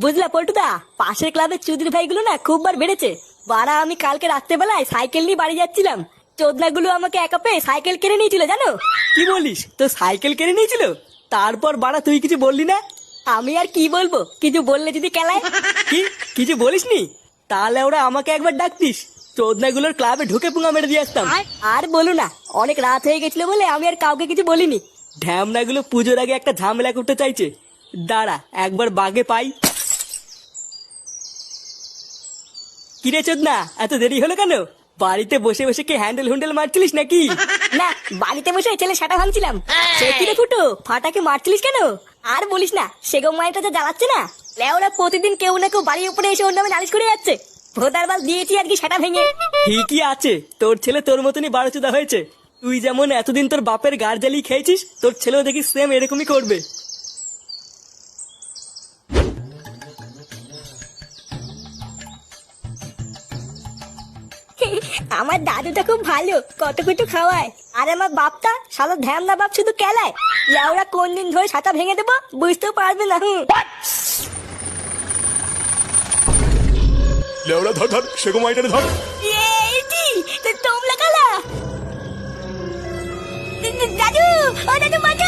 বুঝলা পল্টুদা, পাশের ক্লাবের চুদির ভাইগুলো না খুব বার বেড়েছে। বাড়া আমি কালকে রাত্রেবেলায় সাইকেল নিয়ে বাড়ি যাচ্ছিলাম, চোদনাগুলো আমাকে একা পেয়ে সাইকেল কেড়ে নিয়েছিল জানো। কি বলিস, তো সাইকেল কেড়ে নিয়েছিল? তারপর বাড়া তুই কিছু বললি না? আমি আর কি বলবো, কিছু বললে যদি কেলায়। কি কিছু বলিসনি? তাহলে ওরা আমাকে একবার ডাকতিস, চোদনাগুলোর ক্লাবে ঢুকে পুঙ্গা মেরে দিয়ে আসতাম। আর বলো না, অনেক রাত হয়ে গেছিল বলে আমি আর কাউকে কিছু বলিনি। ঢ্যামনাগুলো পুজোর আগে একটা ঝামেলা করতে চাইছে। দাঁড়া একবার বাগে পাই। কিরে চোদনা, এত দেরি হলো কেন? বাড়িতে বসে বসে কি হ্যান্ডেল হুন্ডেল মারছিলিস নাকি? না, বাড়িতে বসে ছেলে সাটা ভাঙছিলাম। সে কিরে ফুটো, ফাটাকে মারছিলিস কেন? আর বলিস না, সেগো মাইটা যা জ্বালাচ্ছে না। লেওরা প্রতিদিন কেউ না কেউ বাড়ির উপরে এসে ওর নামে নালিশ করে যাচ্ছে। ভোদার বাল দিয়েছি আর কি সেটা ভেঙে। ঠিকই আছে, তোর ছেলে তোর মতনই বারোচোদা হয়েছে। তুই যেমন এতদিন তোর বাপের গাড় জ্বালিয়ে খেয়েছিস, তোর ছেলেও দেখি সেম এরকমই করবে। আমার দাদুটা খুব ভালো, কত কিছু খাওয়ায়। আর আমার বাপটা সারা ধ্যান না বাপ শুধু কেলায়। লেওরা কোন দিন ধরে ছাতা ভেঙে দেবো বুঝতেও পারবে না। লেওড়া ধর ধর, সেগো মাইটারে ধর। এইটি তোমরা কালা। দাদু, ও দাদু বাঁচো।